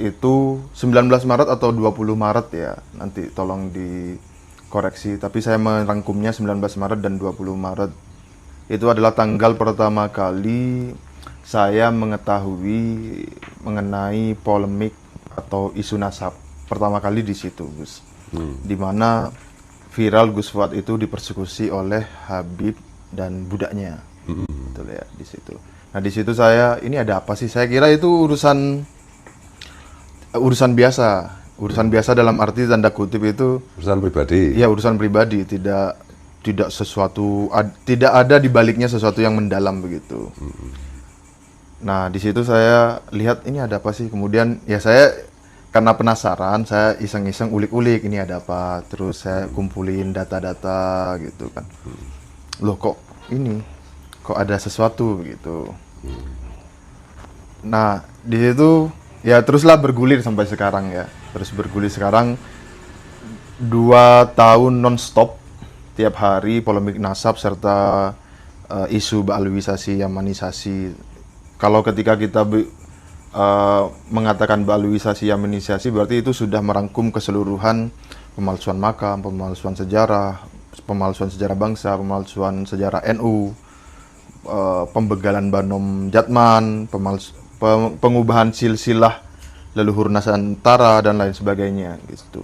Itu 19 Maret atau 20 Maret ya, nanti tolong dikoreksi, tapi saya merangkumnya 19 Maret dan 20 Maret. Itu adalah tanggal pertama kali saya mengetahui mengenai polemik atau isu nasab. Pertama kali di situ, Gus. Di mana viral Gus Fuad itu dipersekusi oleh Habib dan budaknya. Betul ya, di situ. Nah, di situ saya, ini ada apa sih? Saya kira itu urusan biasa dalam arti tanda kutip itu urusan pribadi. Ya, urusan pribadi, tidak sesuatu, tidak ada di baliknya sesuatu yang mendalam begitu. Nah, di situ saya lihat ini ada apa sih? Kemudian ya saya karena penasaran, saya iseng-iseng ulik-ulik ini ada apa. Terus saya kumpulin data-data gitu kan. Loh, kok ada sesuatu begitu. Nah, di situ ya teruslah bergulir sampai sekarang ya. Terus bergulir sekarang 2 tahun non-stop, tiap hari polemik nasab serta isu ba'alwisasi, yamanisasi. Kalau ketika kita mengatakan ba'alwisasi, yamanisasi, berarti itu sudah merangkum keseluruhan pemalsuan makam, pemalsuan sejarah bangsa, pemalsuan sejarah NU, pembegalan Banom Jatman, pengubahan silsilah leluhur Nusantara dan lain sebagainya gitu.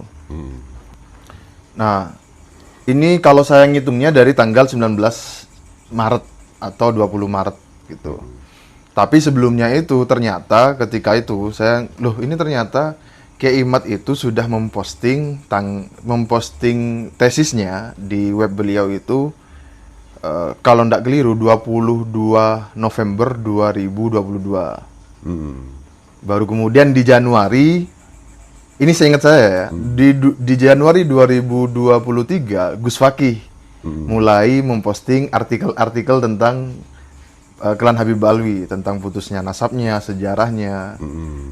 Nah, ini kalau saya ngitungnya dari tanggal 19 Maret atau 20 Maret gitu. Tapi sebelumnya itu ternyata ketika itu ini ternyata Kiai Imad itu sudah memposting tesisnya di web beliau itu kalau tidak keliru 22 November 2022. Baru kemudian di Januari, ini seingat saya ya, di Januari 2023 Gus Fakih mulai memposting artikel-artikel tentang klan Habib Alwi, tentang putusnya nasabnya, sejarahnya.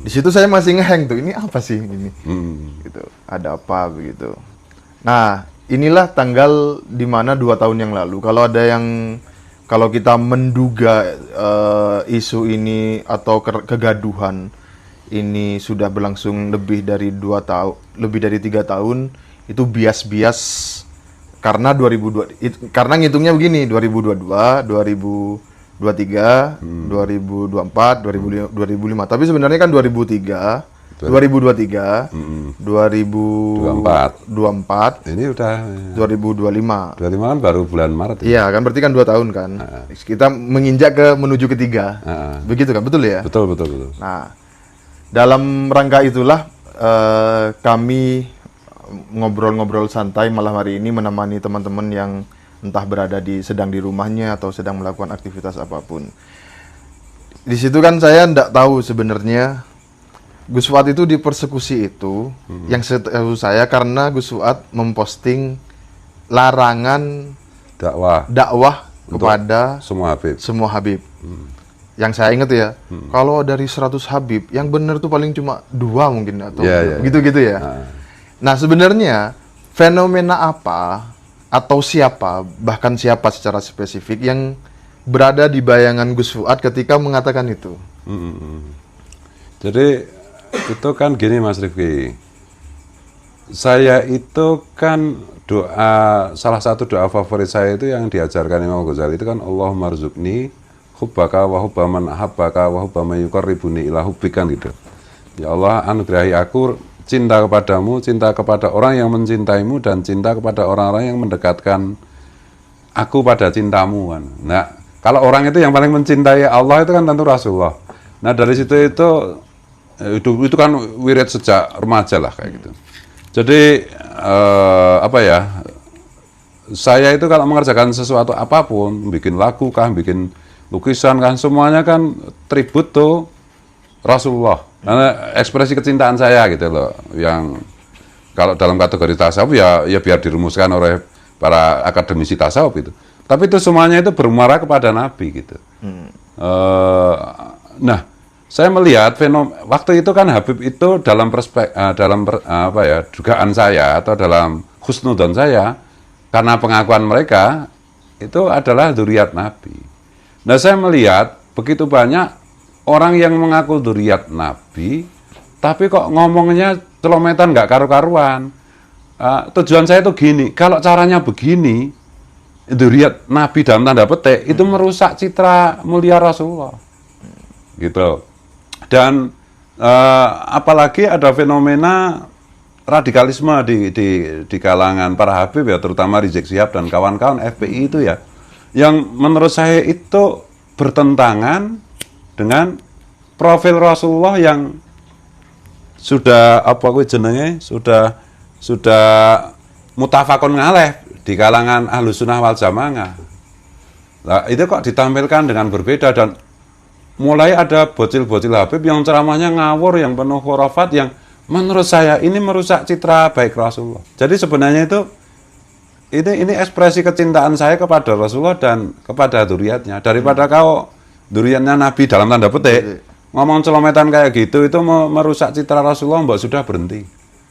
Di situ saya masih ngeheng tuh, ini apa sih ini? Gitu. Ada apa begitu. Nah, inilah tanggal di mana 2 tahun yang lalu. Kalau kita menduga isu ini atau kegaduhan ini sudah berlangsung lebih dari 3 tahun, itu bias-bias karena karena ngitungnya begini, 2022, 2023, 2024, 2005. Tapi sebenarnya kan 2023, 2024, ini udah 2025. 25 kan baru bulan Maret. Iya, kan berarti kan 2 tahun kan. Kita menginjak menuju ketiga. Begitu kan, betul ya? Betul. Nah, dalam rangka itulah kami ngobrol-ngobrol santai malam hari ini menemani teman-teman yang entah sedang di rumahnya atau sedang melakukan aktivitas apapun. Di situ kan saya tidak tahu sebenarnya Gus Fuad itu dipersekusi itu, yang setahu saya karena Gus Fuad memposting larangan dakwah kepada semua Habib. Yang saya ingat ya, kalau dari 100 Habib, yang benar tuh paling cuma 2 mungkin atau gitu-gitu ya. Nah, sebenarnya fenomena apa atau bahkan siapa secara spesifik yang berada di bayangan Gus Fuad ketika mengatakan itu? Jadi itu kan gini Mas Rifki, saya itu kan salah satu doa favorit saya itu yang diajarkan Imam Ghazali itu kan Allahumma rzuqni hubbaka wa hubba man ahabbaka wa hubba man yuqarribuni ila hubbika gitu. Ya Allah, anugerahi aku cinta kepadamu, cinta kepada orang yang mencintaimu, dan cinta kepada orang-orang yang mendekatkan aku pada cintamu kan. Nah, kalau orang itu yang paling mencintai Allah itu kan tentu Rasulullah. Nah, dari situ itu kan wirid sejak remaja lah kayak gitu. Jadi saya itu kalau mengerjakan sesuatu apapun, bikin lagu kah, bikin lukisan kan, semuanya kan tribut tuh Rasulullah. Karena ekspresi kecintaan saya gitu loh, yang kalau dalam kategori tasawuf ya biar dirumuskan oleh para akademisi tasawuf itu. Tapi itu semuanya itu bermuara kepada Nabi gitu. Nah, saya melihat waktu itu kan Habib itu dalam dugaan saya atau dalam husnudon saya, karena pengakuan mereka itu adalah dzurriyyat Nabi. Nah, saya melihat begitu banyak orang yang mengaku dzurriyyat Nabi, tapi kok ngomongnya celometan nggak karu-karuan. Tujuan saya itu gini, kalau caranya begini, dzurriyyat Nabi dalam tanda petik itu merusak citra mulia Rasulullah, gitu. Dan apalagi ada fenomena radikalisme di kalangan para Habib ya, terutama Rizik Syihab dan kawan-kawan FPI itu ya, yang menurut saya itu bertentangan dengan profil Rasulullah yang sudah sudah mutafakun ngaleh di kalangan Ahlus Sunnah wal Jamaah. Nah, itu kok ditampilkan dengan berbeda, dan mulai ada bocil-bocil Habib yang ceramahnya ngawur, yang penuh khurafat, yang menurut saya ini merusak citra baik Rasulullah. Jadi sebenarnya itu ini ekspresi kecintaan saya kepada Rasulullah dan kepada dzurriyyatnya, daripada kau dzurriyyatnya Nabi dalam tanda petik ngomong celometan kayak gitu, itu merusak citra Rasulullah, mbak sudah berhenti.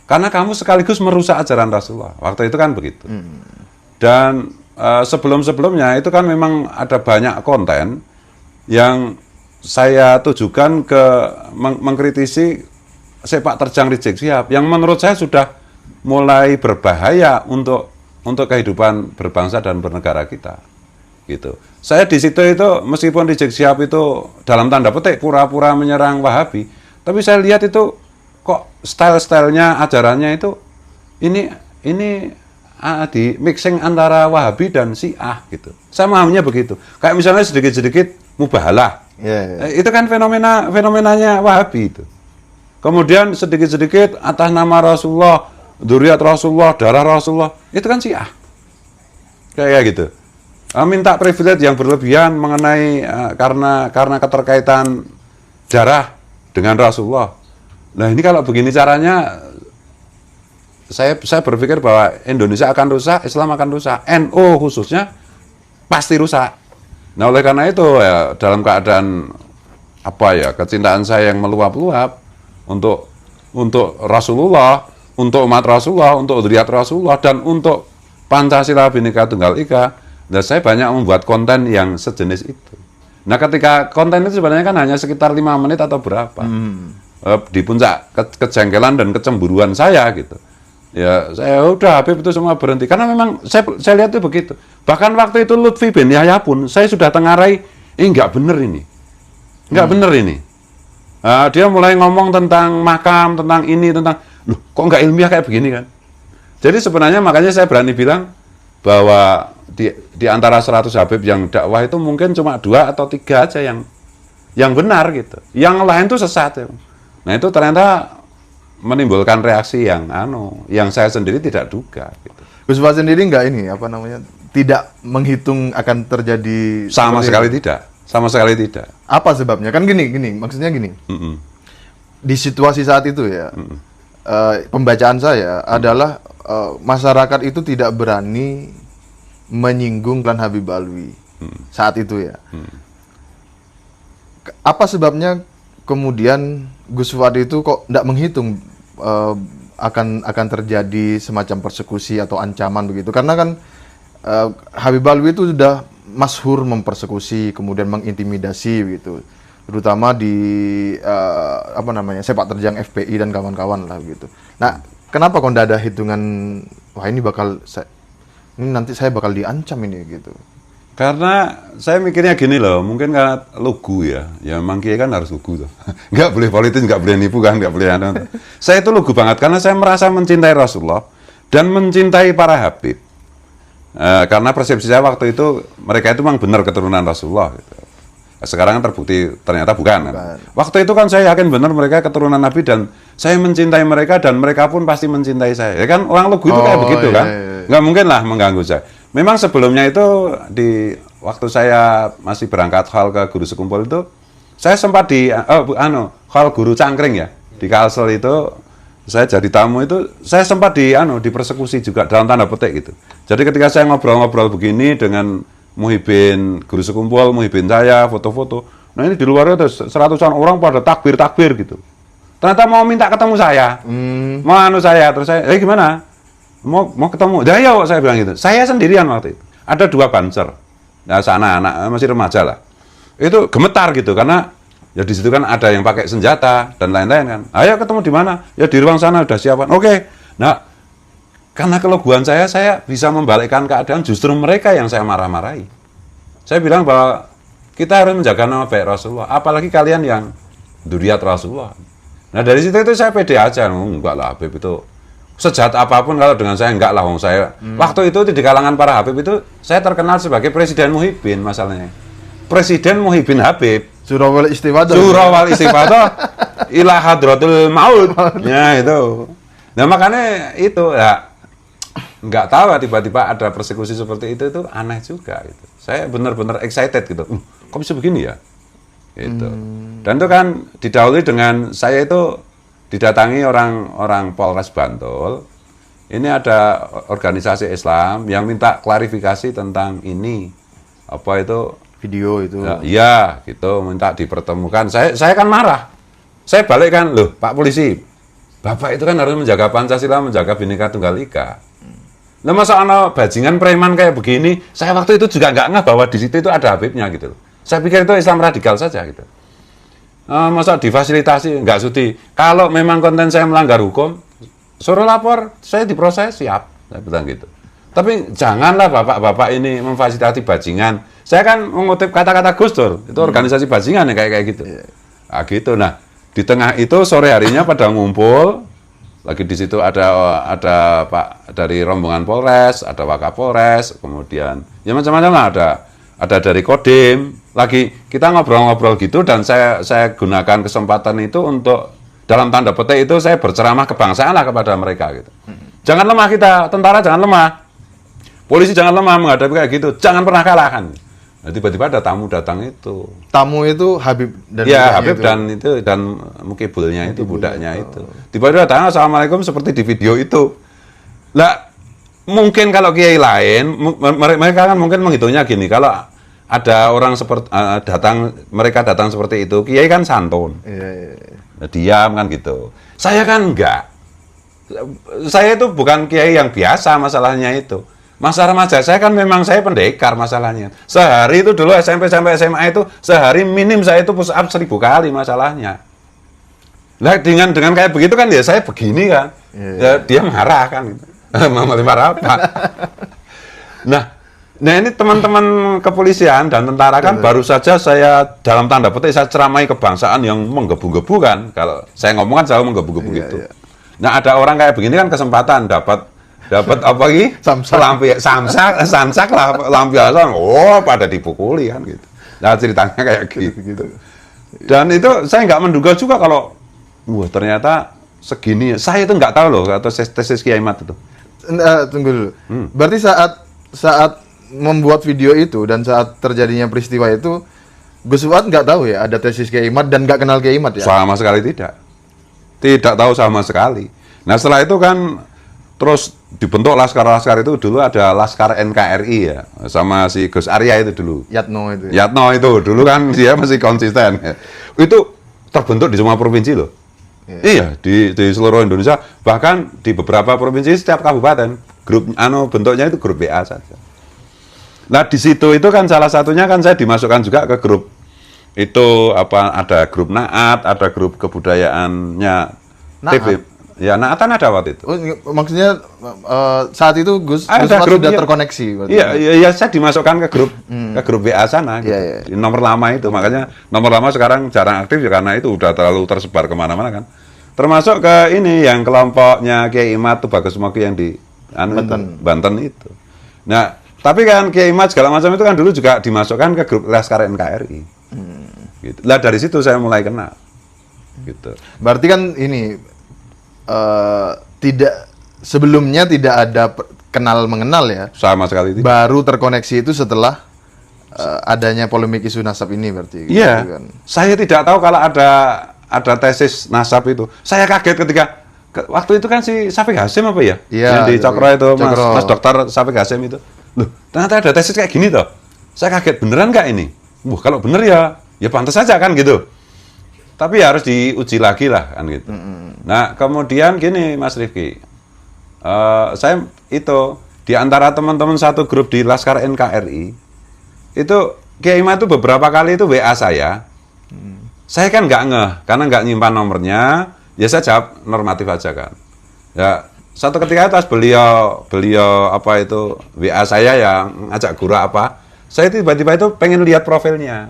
Karena kamu sekaligus merusak ajaran Rasulullah. Waktu itu kan begitu. Dan sebelum-sebelumnya itu kan memang ada banyak konten yang saya tujukan ke mengkritisi sepak terjang Rizik Syihab, yang menurut saya sudah mulai berbahaya untuk kehidupan berbangsa dan bernegara kita. Gitu. Saya di situ itu, meskipun Rizik Syihab itu dalam tanda petik pura-pura menyerang Wahabi, tapi saya lihat itu kok style-stylenya, ajarannya itu ini di mixing antara Wahabi dan Syiah gitu. Saya memahaminya begitu. Kayak misalnya sedikit-sedikit mubahalah. Itu kan fenomenanya Wahabi itu. Kemudian sedikit-sedikit atas nama Rasulullah, dzurriyyat Rasulullah, darah Rasulullah, itu kan Syiah. Kayak gitu. Minta privilege yang berlebihan mengenai karena keterkaitan darah dengan Rasulullah. Nah, ini kalau begini caranya, saya berpikir bahwa Indonesia akan rusak, Islam akan rusak, NU khususnya pasti rusak. Nah, oleh karena itu ya, dalam keadaan kecintaan saya yang meluap-luap untuk Rasulullah, untuk umat Rasulullah, untuk dzurriyyat Rasulullah, dan untuk Pancasila Bhinneka Tunggal Ika, dan saya banyak membuat konten yang sejenis itu. Nah, ketika konten itu sebenarnya kan hanya sekitar 5 menit atau berapa. Di puncak kejengkelan dan kecemburuan saya gitu. Ya, saya udah Habib itu semua berhenti. Karena memang saya lihat itu begitu. Bahkan waktu itu Lutfi bin Yahya pun saya sudah tengarai, nggak bener ini. Nggak bener ini. Dia mulai ngomong tentang makam, tentang ini, tentang, loh kok nggak ilmiah kayak begini kan. Jadi sebenarnya makanya saya berani bilang bahwa di antara 100 Habib yang dakwah itu mungkin cuma 2 atau 3 aja yang benar gitu. Yang lain itu sesat ya. Nah, itu ternyata menimbulkan reaksi yang saya sendiri tidak duga gitu. Gus Fah sendiri tidak menghitung akan terjadi sama sekali tidak. Apa sebabnya? Kan gini, maksudnya gini. Di situasi saat itu ya, pembacaan saya adalah masyarakat itu tidak berani menyinggung klan Habib Alwi saat itu ya. Apa sebabnya kemudian Gus Fuad itu kok tidak menghitung akan terjadi semacam persekusi atau ancaman begitu? Karena kan Habib Alwi itu sudah masyhur mempersekusi, kemudian mengintimidasi begitu, terutama di sepak terjang FPI dan kawan-kawan lah gitu. Nah, kenapa kok tidak ada hitungan, wah ini nanti saya bakal diancam ini gitu? Karena saya mikirnya gini loh, mungkin karena lugu ya memang Kiai kan harus lugu tuh. Nggak boleh politis, nggak boleh nipu kan, nggak boleh Saya itu lugu banget karena saya merasa mencintai Rasulullah dan mencintai para Habib. Karena persepsi saya waktu itu mereka itu memang benar keturunan Rasulullah gitu. Sekarang kan terbukti ternyata bukan. Waktu itu kan saya yakin benar mereka keturunan Nabi, dan saya mencintai mereka dan mereka pun pasti mencintai saya. Ya kan orang lugu itu kayak begitu kan. Nggak mungkin lah mengganggu saya. Memang sebelumnya itu waktu saya masih berangkat hal ke Guru Sekumpul itu, saya sempat hal Guru Cangkring ya, di Kalsel itu saya jadi tamu itu, saya sempat dipersekusi juga dalam tanda petik gitu. Jadi ketika saya ngobrol-ngobrol begini dengan Muhyiddin Guru Sekumpul, Muhyiddin saya foto-foto, Nah ini di luar itu seratusan orang pada takbir gitu. Ternyata mau minta ketemu saya, mau anu saya, terus saya, gimana? Mau ketemu? Ya ya saya bilang gitu. Saya sendirian waktu itu. Ada 2 banser, ya anak-anak masih remaja lah. Itu gemetar gitu karena ya di situ kan ada yang pakai senjata dan lain-lain kan. Ayo ketemu di mana? Ya di ruang sana udah siapan. Oke. Nah karena keleguan saya bisa membalikkan keadaan, justru mereka yang saya marah-marahi. Saya bilang bahwa kita harus menjaga nama baik Rasulullah, apalagi kalian yang dzurriyyat Rasulullah. Nah dari situ itu saya pede aja, enggak lah Habib itu sejahat apapun kalau dengan saya enggak lah, wong saya. Waktu itu di kalangan para Habib itu saya terkenal sebagai Presiden Muhyiddin masalahnya. Presiden Muhyiddin Habib. Surawal istifadah. Surawal istifadah ila hadratul maut. Ya itu. Nah makanya itu ya nggak tahu tiba-tiba ada persekusi seperti itu aneh juga gitu. Saya benar-benar excited gitu. Kok bisa begini ya? Gitu. Dan itu kan didahului dengan saya itu didatangi orang Polres Bantul. Ini ada organisasi Islam yang minta klarifikasi tentang ini. Apa itu? Video itu. Ya, gitu, minta dipertemukan. Saya kan marah. Saya balik kan, loh, Pak Polisi, Bapak itu kan harus menjaga Pancasila, menjaga Bhinneka Tunggal Ika. Nah, masa ana bajingan preman kayak begini, saya waktu itu juga nggak ngeh bahwa di situ itu ada Habibnya gitu loh. Saya pikir itu Islam radikal saja gitu. Masa difasilitasi, nggak sudi. Kalau memang konten saya melanggar hukum, suruh lapor, saya diproses, siap. Saya bilang gitu. Tapi janganlah bapak-bapak ini memfasilitasi bajingan. Saya kan mengutip kata-kata Gus Dur, itu organisasi bajingan ya kayak gitu. Nah, gitu. Nah, di tengah itu sore harinya pada ngumpul, lagi di situ ada Pak dari rombongan Polres, ada Wakapolres, kemudian ya macam-macam lah, ada dari Kodim. Lagi kita ngobrol-ngobrol gitu dan saya gunakan kesempatan itu untuk dalam tanda petik itu saya berceramah kebangsaan lah kepada mereka gitu. Jangan lemah kita, tentara jangan lemah. Polisi jangan lemah menghadapi kayak gitu, jangan pernah kalahkan. Nah, tiba-tiba ada tamu datang itu. Tamu itu Habib dan Habib dan mukibulnya itu, budaknya itu. Tiba-tiba datang, assalamualaikum seperti di video itu. Lah, mungkin kalau kiai lain, mereka kan mungkin menghitungnya gini, kalau ada orang seperti mereka datang seperti itu, kiai kan santun, diam kan gitu. Saya kan enggak. Saya itu bukan kiai yang biasa masalahnya itu. Masa remaja saya kan memang saya pendekar masalahnya. Sehari itu dulu SMP sampai SMA itu sehari minim saya itu push up 1000 kali masalahnya. Lah dengan kayak begitu kan ya saya begini kan. Ya, dia marah kan gitu. Marah apa? Nah ini teman-teman kepolisian dan tentara kan baru saja saya dalam tanda petik saya ceramai kebangsaan yang menggebu-gebu kan. Kalau saya ngomong kan selalu menggebu-gebu gitu. Nah ada orang kayak begini kan kesempatan dapat apa lagi? Samsak lah lampiasan. Oh, pada dipukuli kan gitu. Nah, ceritanya kayak gitu. Dan itu saya nggak menduga juga kalau wah ternyata segini. Saya itu nggak tahu loh atau tesis Kiai Mat itu. Tunggu dulu. Berarti saat membuat video itu dan saat terjadinya peristiwa itu Gus Fuad nggak tahu ya ada tesis Kiai Mat dan nggak kenal Kiai Mat ya? Sama sekali tidak. Tidak tahu sama sekali. Nah, setelah itu kan terus dibentuk laskar-laskar itu dulu ada Laskar NKRI ya sama si Gus Arya itu dulu. Yatno itu. Yatno itu dulu kan dia masih konsisten. Itu terbentuk di semua provinsi loh. Iya di seluruh Indonesia, bahkan di beberapa provinsi setiap kabupaten grup bentuknya itu grup WA saja. Nah di situ itu kan salah satunya kan saya dimasukkan juga ke grup itu ada grup Naat, ada grup kebudayaannya TV. Ya, Naatan ada waktu itu. Oh, maksudnya saat itu Gus sudah terkoneksi. Iya, saya dimasukkan ke grup WA sana. Gitu. Nomor lama itu, makanya nomor lama sekarang jarang aktif ya karena itu udah terlalu tersebar kemana-mana kan. Termasuk ke ini yang kelompoknya Kiai Imat tuh Bagus Moki yang di Banten itu. Nah, tapi kan Kiai Imat segala macam itu kan dulu juga dimasukkan ke grup Laskar NKRI. Gitu. Lah dari situ saya mulai kenal. Gitu. Berarti kan ini sebelumnya tidak ada kenal mengenal ya, sama sekali tidak. Baru terkoneksi itu setelah adanya polemik isu nasab ini berarti. Iya. Gitu kan. Saya tidak tahu kalau ada tesis nasab itu. Saya kaget ketika waktu itu kan si Syafiq Hasyim apa ya? Iya. Yang di Cokro itu Mas Dokter Syafiq Hasyim itu. Loh, ternyata ada tesis kayak gini toh. Saya kaget beneran nggak ini? Wah kalau bener ya ya pantas saja kan gitu. Tapi harus diuji lagi lah kan gitu. Nah kemudian gini Mas Rifki, saya itu di antara teman-teman satu grup di Laskar NKRI itu Kiai Imad itu beberapa kali itu WA saya. Saya kan nggak ngeh karena nggak nyimpan nomornya, ya saya jawab normatif aja kan. Ya satu ketika itu beliau apa itu WA saya yang ngajak gura apa, saya tiba-tiba itu pengen lihat profilnya.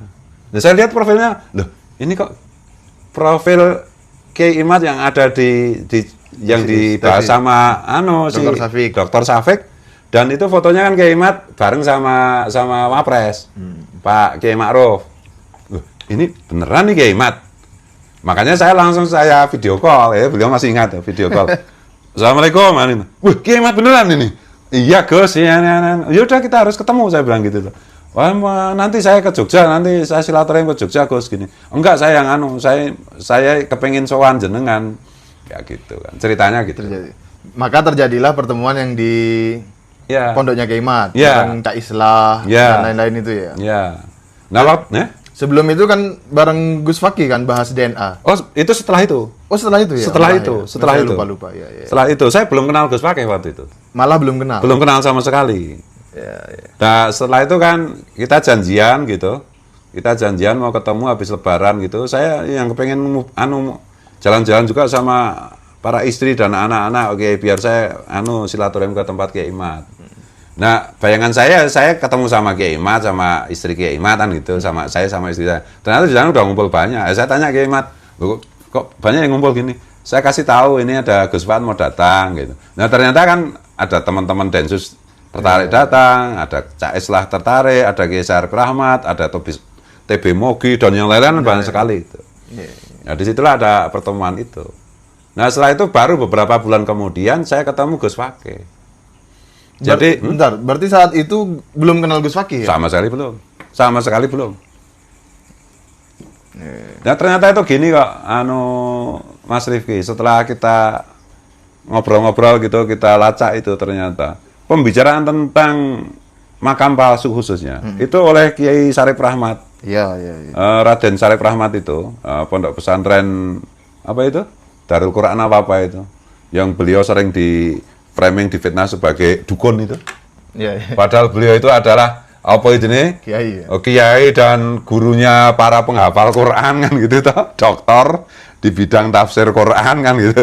Nah saya lihat profilnya, loh ini kok profil Kiai Imad yang ada yang dibahas sama Dr. Safik, dan itu fotonya kan Kiai Imad bareng sama Wapres Pak Kiai Ma'ruf. Ini beneran nih Kiai Imad. Makanya saya langsung video call ya, beliau masih ingat ya, video call. Assalamualaikum. Wih, Kiai Imad beneran ini. Iya Gus, ya udah kita harus ketemu, saya bilang gitu loh. Wah, nanti saya ke Jogja, nanti saya silaturahim ke Jogja Gus gini. Enggak, saya yang saya kepengin sowan jenengan. Ya gitu kan. Ceritanya gitu. Maka terjadilah pertemuan yang di pondoknya Kiai Imad, bareng Cak Islah dan lain-lain itu ya. Iya. Nah, sebelum itu kan bareng Gus Fakih kan bahas DNA. Oh, itu setelah itu. Oh, setelah itu ya. Setelah itu. Lupa ya. Setelah itu saya belum kenal Gus Fakih waktu itu. Malah belum kenal. Belum kenal sama sekali. Ya. Nah setelah itu kan kita janjian gitu, mau ketemu habis Lebaran gitu. Saya yang kepengen jalan-jalan juga sama para istri dan anak-anak, oke biar saya silaturahim ke tempat Kiai Imad. Nah bayangan saya ketemu sama Kiai Imad, sama istri Kiai Imad kan gitu, sama istri saya. Ternyata di sana udah ngumpul banyak. Saya tanya Kiai Imad, kok banyak yang ngumpul gini? Saya kasih tahu ini ada Gus Fuad mau datang gitu. Nah ternyata kan ada teman-teman Densus tertarik datang, ada Cak Islah tertarik, ada Kiai Syarif Rahmat, ada TB Mogi dan yang lain-lain banyak sekali itu. Nah disitulah ada pertemuan itu. Nah setelah itu baru beberapa bulan kemudian saya ketemu Gus Fakih. Jadi bentar, berarti saat itu belum kenal Gus Fakih ya? Sama sekali belum. Nah ternyata itu gini kok, Mas Rifki, setelah kita ngobrol-ngobrol gitu, kita lacak itu ternyata pembicaraan tentang makam palsu khususnya itu oleh Kiai Syarif Rahmat. Iya. Raden Syarif Rahmat itu pondok pesantren apa itu? Darul Quran apa itu? Yang beliau sering di framing di fitnah sebagai dukun itu. Iya. Padahal beliau itu adalah apa itu nih? Kiai. Kiai dan gurunya para penghafal Quran kan gitu toh, doktor di bidang tafsir Quran kan gitu.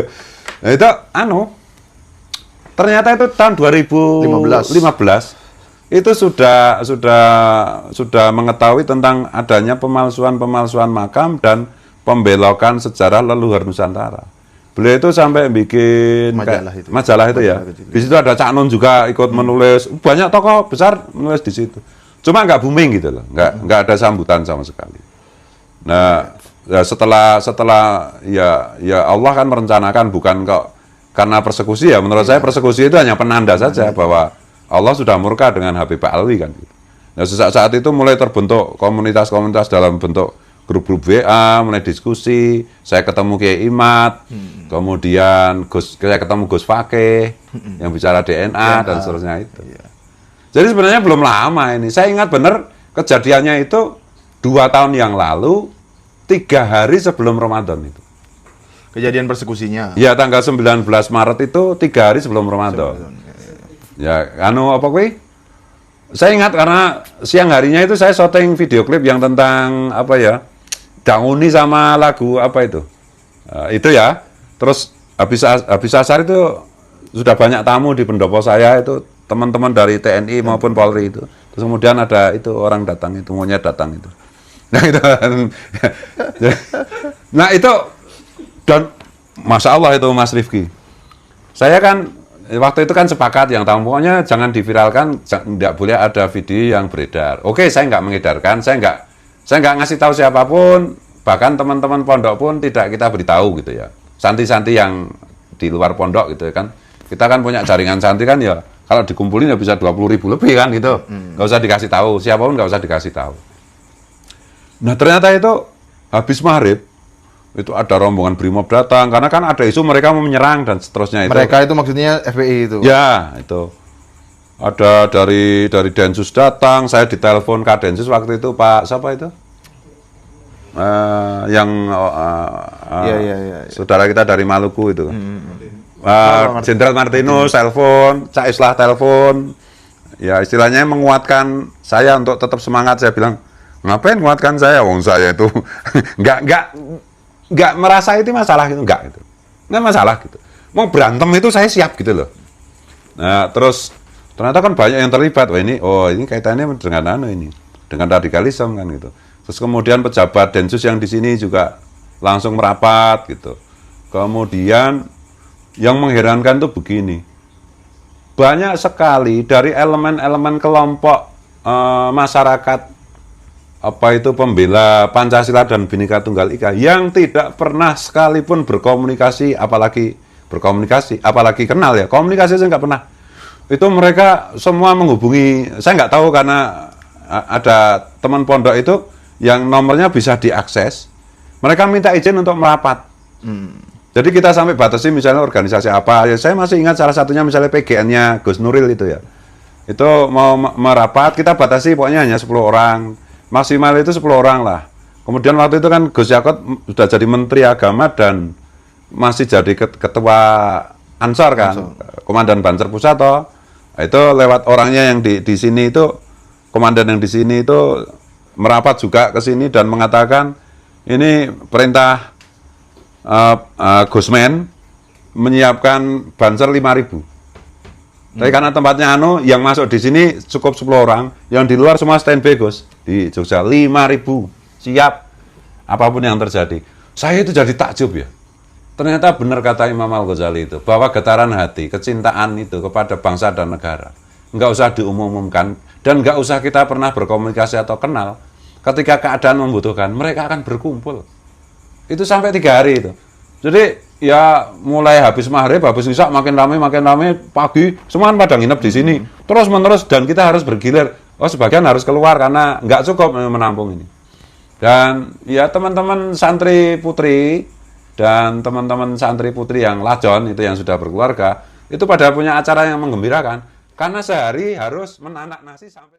Nah itu ternyata itu tahun 2015 itu sudah mengetahui tentang adanya pemalsuan makam dan pembelokan sejarah leluhur Nusantara. Beliau itu sampai bikin majalah itu ya. Di situ ada Cak Nun juga ikut menulis, banyak tokoh besar menulis di situ. Cuma nggak booming gitu loh, nggak ada sambutan sama sekali. Nah, ya setelah ya Allah kan merencanakan, bukan kok karena persekusi ya, menurut saya persekusi itu hanya penanda saja bahwa Allah sudah murka dengan Habib Alwi kan. Nah saat itu mulai terbentuk komunitas-komunitas dalam bentuk grup-grup WA, mulai diskusi, saya ketemu Kiai Imad, kemudian saya ketemu Gus Fakih yang bicara DNA dan seterusnya itu. Jadi sebenarnya belum lama ini, saya ingat benar kejadiannya itu 2 tahun yang lalu, 3 hari sebelum Ramadan itu. Kejadian persekusinya. Ya tanggal 19 Maret itu 3 hari sebelum Ramadan. Ya, apa kuwi? Saya ingat karena siang harinya itu saya syuting video klip yang tentang apa ya? Danguni sama lagu apa itu? Itu ya. Terus habis asar itu sudah banyak tamu di pendopo saya itu, teman-teman dari TNI maupun Polri itu. Terus kemudian ada itu orang datang itu, monyet datang itu. Nah itu. Nah itu. Dan Masya Allah itu Mas Rifki, saya kan waktu itu kan sepakat yang tahu pokoknya jangan diviralkan, tidak boleh ada video yang beredar. Oke, saya nggak mengedarkan, saya nggak ngasih tahu siapapun, bahkan teman-teman pondok pun tidak kita beritahu gitu ya. Santri-santri yang di luar pondok gitu kan, kita kan punya jaringan santri kan ya, kalau dikumpulin ya bisa 20.000 lebih kan gitu, nggak usah dikasih tahu, siapapun nggak usah dikasih tahu. Nah ternyata itu habis maghrib, itu ada rombongan Brimob datang, karena kan ada isu mereka mau menyerang dan seterusnya itu. Mereka itu maksudnya FPI itu? Ya, itu. Ada dari Densus datang, saya ditelepon Kak Densus waktu itu, Pak, siapa itu? yang Iya. saudara kita dari Maluku itu. Jenderal Martinus telepon, Cak Islah telepon. Ya istilahnya menguatkan saya untuk tetap semangat. Saya bilang, ngapain menguatkan saya? Wong saya itu nggak merasa itu masalah gitu, nggak masalah gitu. Mau berantem itu saya siap gitu loh. Nah terus ternyata kan banyak yang terlibat. Wah ini kaitannya dengan dengan radikalisme kan gitu. Terus kemudian pejabat Densus yang di sini juga langsung merapat gitu. Kemudian yang mengherankan tuh begini, banyak sekali dari elemen-elemen kelompok masyarakat apa itu pembela Pancasila dan Bhinneka Tunggal Ika yang tidak pernah sekalipun berkomunikasi, apalagi kenal ya, komunikasi saya nggak pernah. Itu mereka semua menghubungi, saya nggak tahu karena ada teman pondok itu yang nomornya bisa diakses, mereka minta izin untuk merapat. Jadi kita sampai batasi misalnya organisasi apa, ya saya masih ingat salah satunya misalnya PGN-nya Gus Nuril itu ya. Itu mau merapat, kita batasi pokoknya hanya 10 orang. Maksimal itu 10 orang lah. Kemudian waktu itu kan Gus Yakut sudah jadi Menteri Agama dan masih jadi ketua Ansor kan, Komandan Banser Pusat toh. Itu lewat orangnya yang di sini itu, komandan yang di sini itu merapat juga ke sini dan mengatakan ini perintah Gusmen menyiapkan banser 5.000. Tapi karena tempatnya yang masuk di sini cukup 10 orang, yang di luar semua standby Gus di Jogja 5.000 siap apapun yang terjadi. Saya itu jadi takjub ya. Ternyata benar kata Imam Al-Ghazali itu bahwa getaran hati, kecintaan itu kepada bangsa dan negara nggak usah diumumkan dan nggak usah kita pernah berkomunikasi atau kenal. Ketika keadaan membutuhkan, mereka akan berkumpul. Itu sampai 3 hari itu. Jadi ya mulai habis maghrib, habis isya makin ramai pagi semua pada nginep di sini. Terus menerus dan kita harus bergilir. Oh sebagian harus keluar karena nggak cukup menampung ini. Dan ya teman-teman santri putri dan teman-teman santri putri yang lajon itu yang sudah berkeluarga itu pada punya acara yang menggembirakan karena sehari harus menanak nasi sampai